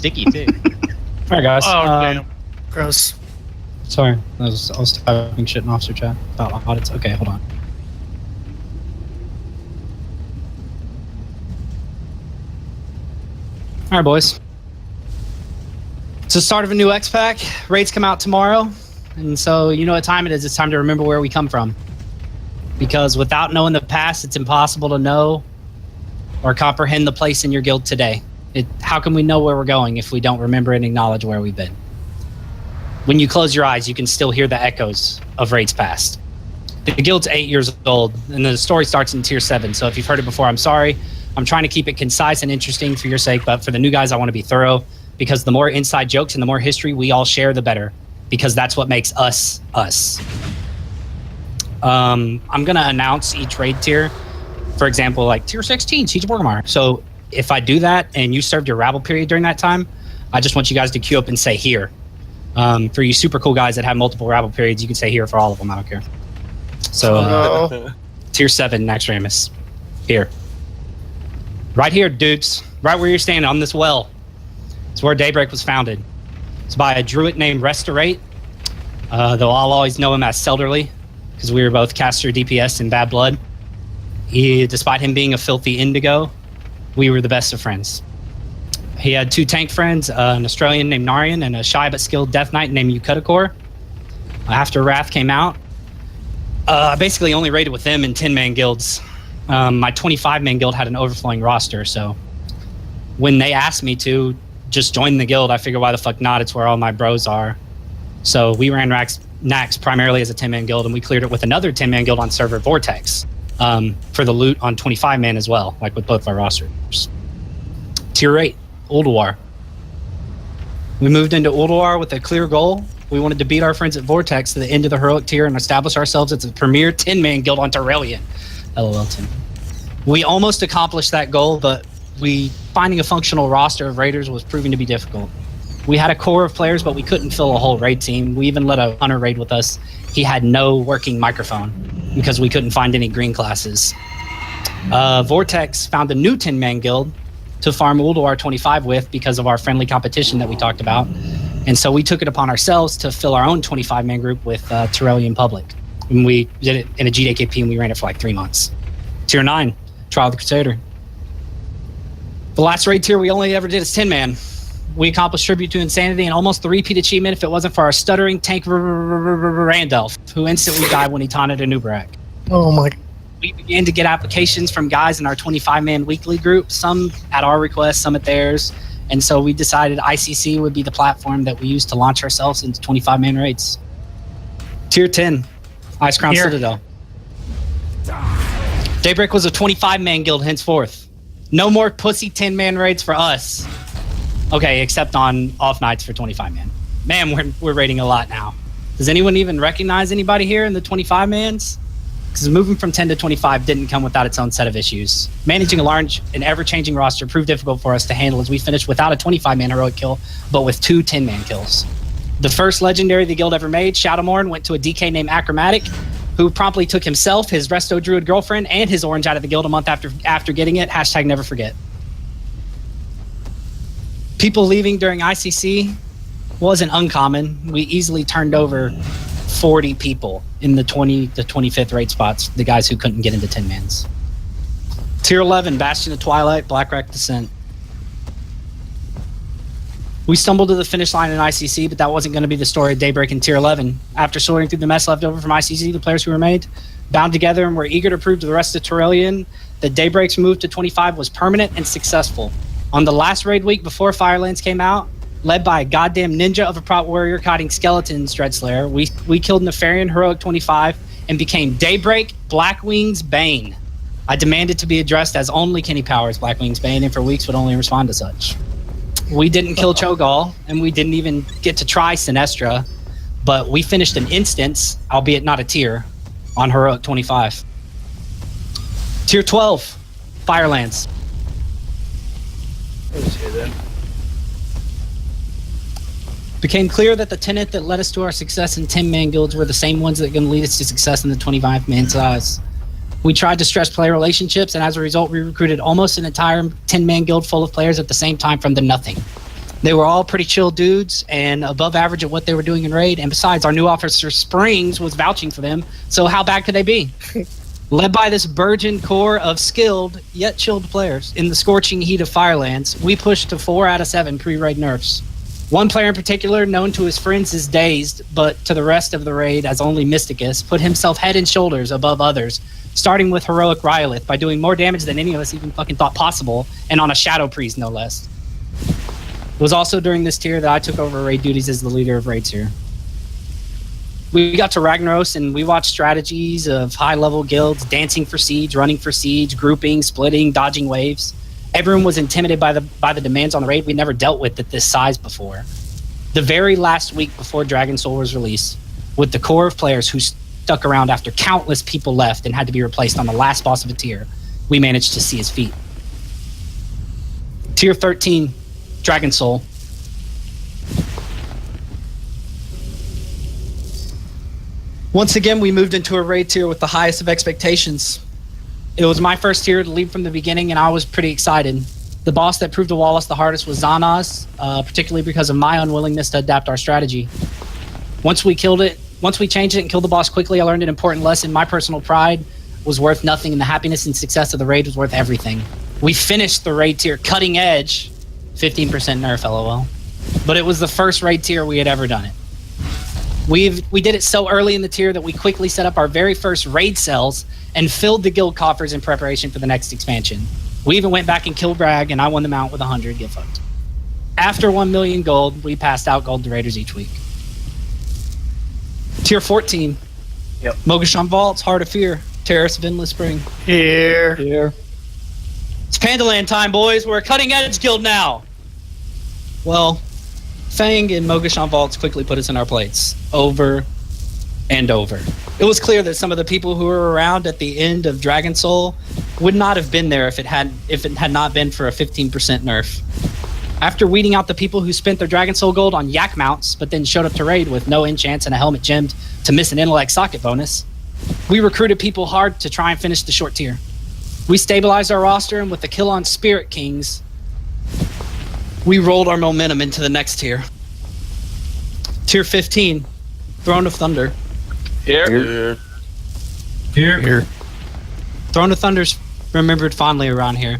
sticky too. All right, guys. Oh, damn. Gross. Sorry, I was typing shit in officer chat about audits. Okay, hold on. All right, boys. It's the start of a new X-Pack. Raids come out tomorrow. And so you know what time it is. It's time to remember where we come from. Because without knowing the past, it's impossible to know or comprehend the place in your guild today. How can we know where we're going if we don't remember and acknowledge where we've been? When you close your eyes, you can still hear the echoes of raids past. The guild's 8 years old, and the story starts in Tier 7. So if you've heard it before, I'm sorry. I'm trying to keep it concise and interesting for your sake, but for the new guys, I want to be thorough, because the more inside jokes and the more history we all share, the better, because that's what makes us, us. I'm going to announce each raid tier. For example, like Tier 16, Siege of Orgrimmar. So if I do that and you served your rabble period during that time, I just want you guys to queue up and say here. For you super cool guys that have multiple rabble periods, you can say here for all of them. I don't care. So Tier 7, Naxxramas. Here. Right here, dudes. Right where you're standing on this well. It's where Daybreak was founded. It's by a druid named Restorate. Though I'll always know him as Selderly, because we were both caster DPS in Bad Blood. Despite him being a filthy indigo, we were the best of friends. He had 2 tank friends, an Australian named Narian and a shy but skilled Death Knight named Yukutakor. After Wrath came out, I basically only raided with them in 10-man guilds. My 25-man guild had an overflowing roster, so when they asked me to just join the guild, I figured why the fuck not? It's where all my bros are. So we ran Nax primarily as a 10-man guild, and we cleared it with another 10-man guild on server Vortex for the loot on 25-man as well, like with both our rosters. Tier 8. Ulduar. We moved into Ulduar with a clear goal. We wanted to beat our friends at Vortex to the end of the heroic tier and establish ourselves as a premier 10-man guild on Terrellian. LOL, Tim. We almost accomplished that goal, but finding a functional roster of raiders was proving to be difficult. We had a core of players, but we couldn't fill a whole raid team. We even let a hunter raid with us. He had no working microphone because we couldn't find any green classes. Vortex found a new 10-man guild to farm Ulduar 25 with because of our friendly competition that we talked about. And so we took it upon ourselves to fill our own 25-man group with Terrellian Public. And we did it in a GDKP and we ran it for like 3 months. Tier 9, Trial of the Crusader. The last raid tier we only ever did is 10-man. We accomplished Tribute to Insanity and almost the repeat achievement if it wasn't for our stuttering tank Randolph, who instantly died when he taunted a Nubarak. Oh my. We began to get applications from guys in our 25-man weekly group, some at our request, some at theirs. And so we decided ICC would be the platform that we used to launch ourselves into 25-man raids. Tier 10, Ice Crown Citadel. Daybreak was a 25-man guild henceforth. No more pussy 10-man raids for us. Okay, except on off nights for 25-man. Man, we're raiding a lot now. Does anyone even recognize anybody here in the 25-mans? Because moving from 10 to 25 didn't come without its own set of issues. Managing a large and ever-changing roster proved difficult for us to handle as we finished without a 25-man heroic kill, but with 2 10-man kills. The first legendary the guild ever made, Shadowmourne, went to a DK named Achromatic, who promptly took himself, his Resto Druid girlfriend, and his orange out of the guild a month after getting it. Hashtag never forget. People leaving during ICC wasn't uncommon. We easily turned over 40 people in the 20 to 25th raid spots, the guys who couldn't get into 10-mans. Tier 11, Bastion of Twilight, Blackrock Descent. We stumbled to the finish line in ICC, but that wasn't going to be the story of Daybreak in Tier 11. After sorting through the mess left over from ICC, the players who remained bound together and were eager to prove to the rest of Terrellian that Daybreak's move to 25 was permanent and successful. On the last raid week before Firelands came out, led by a goddamn ninja of a prop warrior kiting skeletons, Dreadslayer, we killed Nefarian Heroic 25 and became Daybreak Blackwing's Bane. I demanded to be addressed as only Kenny Powers Blackwing's Bane, and for weeks would only respond to such. We didn't kill Cho'Gall, and we didn't even get to try Sinestra, but we finished an instance, albeit not a tier, on Heroic 25. Tier 12, Firelands. Became clear that the tenet that led us to our success in 10-man guilds were the same ones that are going to lead us to success in the 25-man size. We tried to stress player relationships, and as a result, we recruited almost an entire 10-man guild full of players at the same time from the nothing. They were all pretty chill dudes and above average at what they were doing in raid. And besides, our new officer Springs was vouching for them. So how bad could they be? Led by this burgeoned core of skilled yet chilled players in the scorching heat of Firelands, we pushed to 4 out of 7 pre-raid nerfs. One player in particular, known to his friends as Dazed, but to the rest of the raid as only Mysticus, put himself head and shoulders above others, starting with heroic Rylith by doing more damage than any of us even fucking thought possible, and on a Shadow Priest no less. It was also during this tier that I took over raid duties as the leader of raids here. We got to Ragnaros and we watched strategies of high-level guilds dancing for siege, running for siege, grouping, splitting, dodging waves. Everyone was intimidated by the demands on the raid we never dealt with at this size before. The very last week before Dragon Soul was released, with the core of players who stuck around after countless people left and had to be replaced on the last boss of a tier, we managed to see his feet. Tier 13, Dragon Soul. Once again, we moved into a raid tier with the highest of expectations. It was my first tier to lead from the beginning, and I was pretty excited. The boss that proved to wall us the hardest was Xanaz, particularly because of my unwillingness to adapt our strategy. Once we changed it and killed the boss quickly, I learned an important lesson. My personal pride was worth nothing, and the happiness and success of the raid was worth everything. We finished the raid tier cutting edge, 15% nerf, LOL. But it was the first raid tier we had ever done it. We did it so early in the tier that we quickly set up our very first raid cells and filled the guild coffers in preparation for the next expansion. We even went back and killed Bragg, and I won the mount with 100 get fucked. After 1 million gold, we passed out gold to raiders each week. Tier 14. Yep. Mogashan Vaults, Heart of Fear, Terrace of Endless Spring. Here. It's Pandaland time, boys. We're a cutting edge guild now. Well, Fang and Mogashan Vaults quickly put us in our place, over and over. It was clear that some of the people who were around at the end of Dragon Soul would not have been there if it had not been for a 15% nerf. After weeding out the people who spent their Dragon Soul gold on yak mounts, but then showed up to raid with no enchants and a helmet gemmed to miss an intellect socket bonus, we recruited people hard to try and finish the short tier. We stabilized our roster, and with the kill on Spirit Kings, we rolled our momentum into the next tier. Tier 15, Throne of Thunder. Here. Throne of Thunder's remembered fondly around here.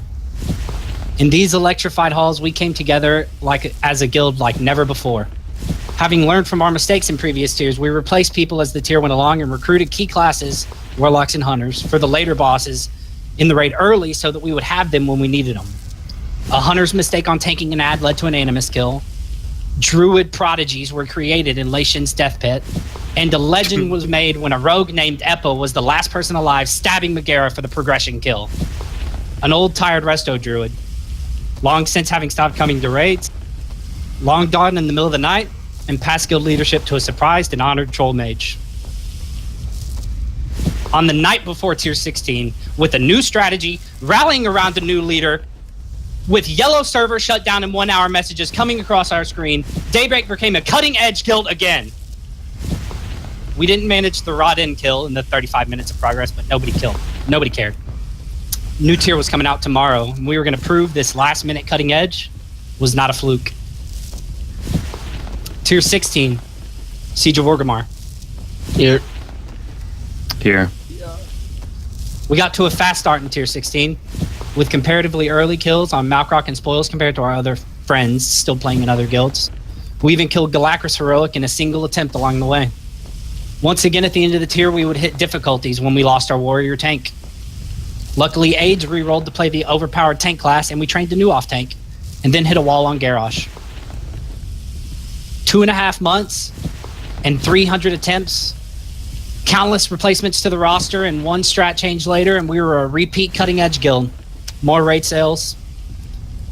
In these electrified halls, we came together as a guild like never before. Having learned from our mistakes in previous tiers, we replaced people as the tier went along and recruited key classes, Warlocks and Hunters, for the later bosses in the raid early so that we would have them when we needed them. A Hunter's mistake on tanking an ad led to an Animus kill. Druid prodigies were created in Latian's death pit. And a legend was made when a rogue named Eppa was the last person alive stabbing Megara for the progression kill. An old tired resto druid, long since having stopped coming to raids, long gone in the middle of the night, and passed guild leadership to a surprised and honored troll mage. On the night before tier 16, with a new strategy, rallying around a new leader, with yellow server shut down and 1 hour messages coming across our screen, Daybreak became a cutting edge guild again. We didn't manage the Rod-In kill in the 35 minutes of progress, but nobody cared. New tier was coming out tomorrow, and we were going to prove this last minute cutting edge was not a fluke. Tier 16, Siege of Orgrimmar. Here. We got to a fast start in tier 16 with comparatively early kills on Malkrok and Spoils compared to our other friends still playing in other guilds. We even killed Galacrus Heroic in a single attempt along the way. Once again at the end of the tier, we would hit difficulties when we lost our warrior tank. Luckily, Age re-rolled to play the overpowered tank class, and we trained the new off-tank, and then hit a wall on Garrosh. 2.5 months and 300 attempts, countless replacements to the roster, and one strat change later, and we were a repeat cutting-edge guild. More raid sales,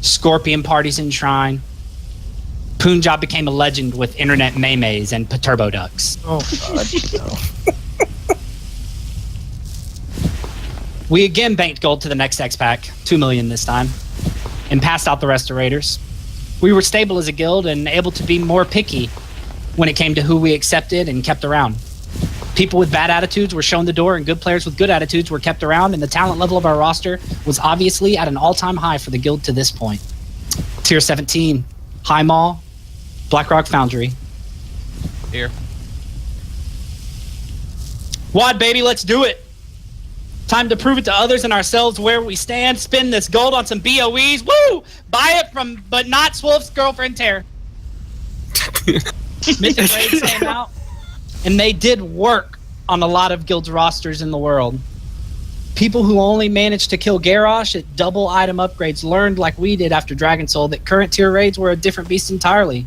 Scorpion parties in Shrine. Punjab became a legend with internet maymays and Perturbo ducks. Oh, God, no. We again banked gold to the next X-Pack, 2 million this time, and passed out the rest of raiders. We were stable as a guild and able to be more picky when it came to who we accepted and kept around. People with bad attitudes were shown the door, and good players with good attitudes were kept around, and the talent level of our roster was obviously at an all-time high for the guild to this point. Tier 17, High Mall, Blackrock Foundry. Here. Wad, baby, let's do it. Time to prove it to others and ourselves where we stand. Spend this gold on some BOEs. Woo! Buy it from, but not Swolf's girlfriend, Tara. Mythic Raids came out, and they did work on a lot of guilds rosters in the world. People who only managed to kill Garrosh at double item upgrades learned, like we did after Dragon Soul, that current tier raids were a different beast entirely.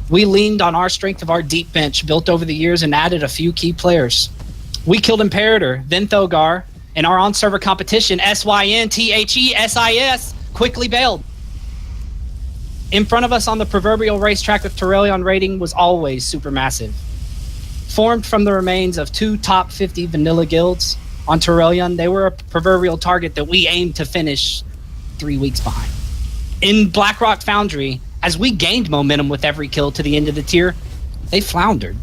We leaned on our strength of our deep bench built over the years and added a few key players. We killed Imperator, then Thogar, and our on-server competition, SYNTHESIS, quickly bailed. In front of us on the proverbial racetrack of Terrellion raiding was always supermassive. Formed from the remains of 2 top 50 vanilla guilds on Terrellion, they were a proverbial target that we aimed to finish 3 weeks behind. In Blackrock Foundry, as we gained momentum with every kill to the end of the tier, they floundered.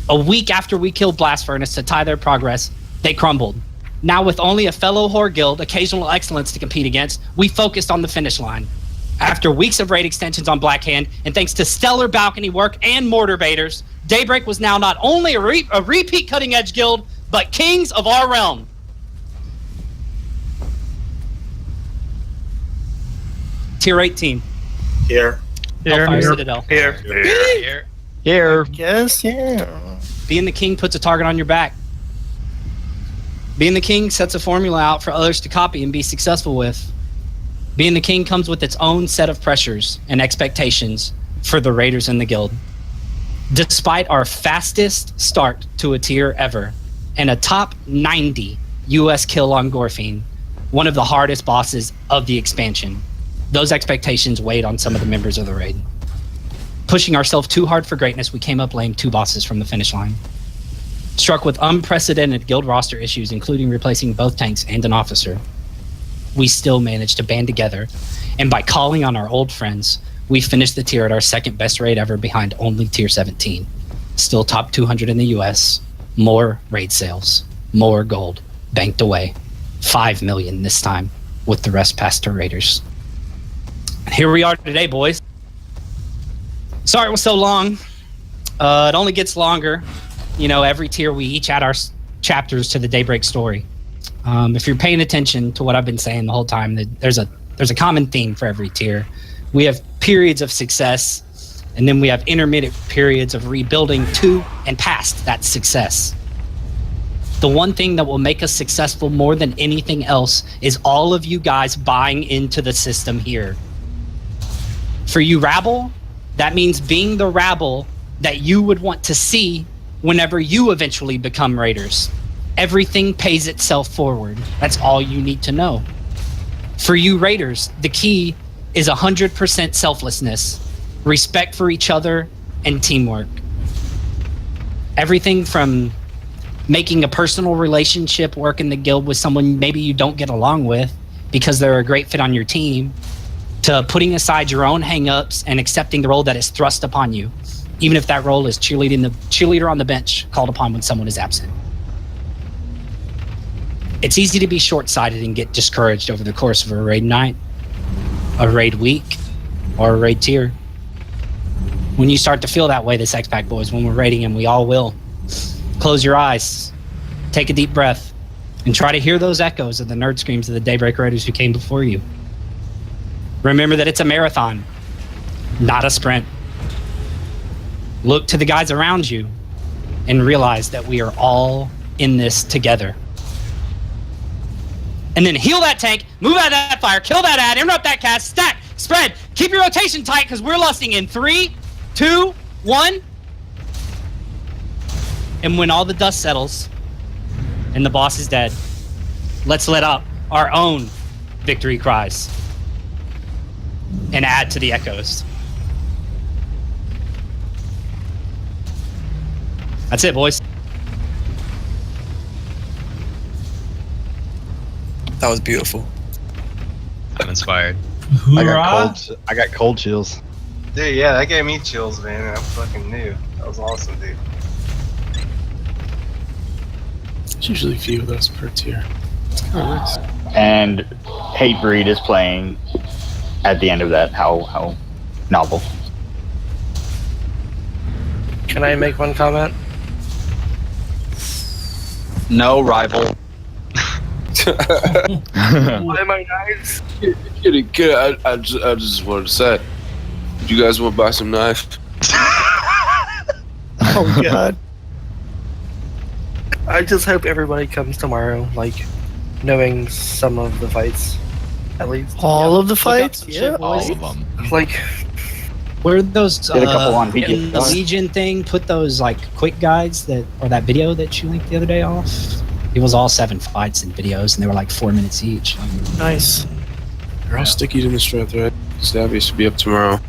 A week after we killed Blast Furnace to tie their progress, they crumbled. Now with only a fellow Horde guild, occasional excellence to compete against, we focused on the finish line. After weeks of raid extensions on Blackhand, and thanks to stellar balcony work and mortar baiters, Daybreak was now not only a repeat cutting-edge guild, but kings of our realm. Tier 18. Here. Hellfire Citadel. Here. Here. Yes, yeah. Being the king puts a target on your back. Being the king sets a formula out for others to copy and be successful with. Being the king comes with its own set of pressures and expectations for the raiders in the guild. Despite our fastest start to a tier ever and a top 90 US kill on Gorfine, one of the hardest bosses of the expansion, those expectations weighed on some of the members of the raid. Pushing ourselves too hard for greatness, we came up lame 2 bosses from the finish line. Struck with unprecedented guild roster issues, including replacing both tanks and an officer, we still managed to band together, and by calling on our old friends, we finished the tier at our second best raid ever behind only tier 17. Still top 200 in the US, more raid sales, more gold, banked away. 5 million this time, with the rest past to raiders. Here we are today, boys. Sorry it was so long. It only gets longer. You know, every tier we each add our chapters to the Daybreak story. If you're paying attention to what I've been saying the whole time, there's a common theme for every tier. We have periods of success, and then we have intermittent periods of rebuilding to and past that success. The one thing that will make us successful more than anything else is all of you guys buying into the system here. For you rabble, that means being the rabble that you would want to see whenever you eventually become raiders. Everything pays itself forward. That's all you need to know. For you raiders, the key is 100% selflessness, respect for each other, and teamwork. Everything from making a personal relationship work in the guild with someone maybe you don't get along with because they're a great fit on your team, to putting aside your own hang-ups and accepting the role that is thrust upon you, even if that role is cheerleader on the bench called upon when someone is absent. It's easy to be short-sighted and get discouraged over the course of a raid night, a raid week, or a raid tier. When you start to feel that way, this X-Pack boys, when we're raiding, and we all will, close your eyes, take a deep breath, and try to hear those echoes of the nerd screams of the Daybreak Raiders who came before you. Remember that it's a marathon, not a sprint. Look to the guys around you and realize that we are all in this together. And then heal that tank, move out of that fire, kill that ad, interrupt that cast, stack, spread, keep your rotation tight because we're lusting in 3, 2, 1. And when all the dust settles and the boss is dead, let's let out our own victory cries and add to the echoes. That's it, boys. That was beautiful. I'm inspired. I got cold chills. Dude, yeah, that gave me chills, man. I'm fucking new. That was awesome, dude. It's usually a few of those per tier. Oh, nice. And Hatebreed is playing at the end of that, how novel. Can I make one comment? No rival. Why am I nice? Kid, I just wanted to say, you guys want to buy some knife? Oh god. I just hope everybody comes tomorrow, like, knowing some of the fights, at least. All of the fights? Yeah. All of them. Like, Where those Did a couple on video. in the Legion thing? Put those like quick guides or that video that you linked the other day off. It was all 7 fights and videos, and they were like 4 minutes each. Nice. They're all sticky to the strength, right? Stabby should be up tomorrow.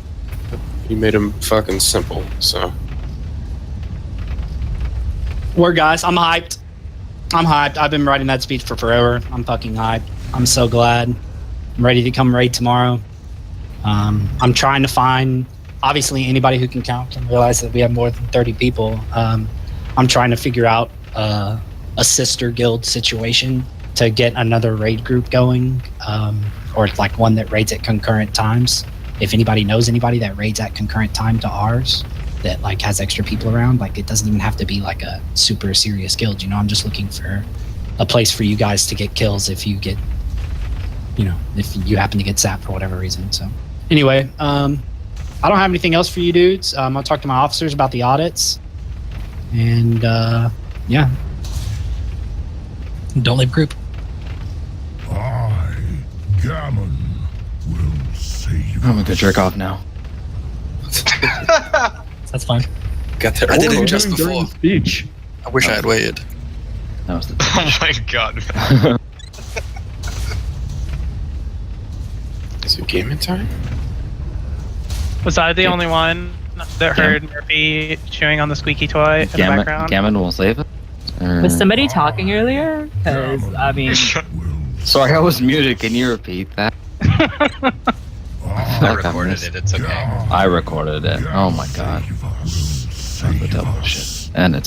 He made him fucking simple, so. We're guys. I'm hyped. I've been writing that speech for forever. I'm fucking hyped. I'm so glad. I'm ready to come raid tomorrow. I'm trying to find, obviously, anybody who can count and realize that we have more than 30 people. I'm trying to figure out a sister guild situation to get another raid group going, or like one that raids at concurrent times. If anybody knows anybody that raids at concurrent time to ours, that like has extra people around, like it doesn't even have to be like a super serious guild, you know. I'm just looking for a place for you guys to get kills if you get, you know, if you happen to get zapped for whatever reason. So anyway, I don't have anything else for you dudes. I'll talk to my officers about the audits, and yeah, Don't leave group. I, Gammon, will save I'm gonna jerk off now. That's fine. Got that. I did it just before. Speech. I wish I had waited. That was the Oh my god. Is it gaming time? Was I the only one that heard Murphy chewing on the squeaky toy in the background? Gammon will save it. Was somebody talking earlier? Because, I mean... Sorry, I was muted. Can you repeat that? I recorded it, it's okay. I recorded it. Oh my god. That's the double shit. And it's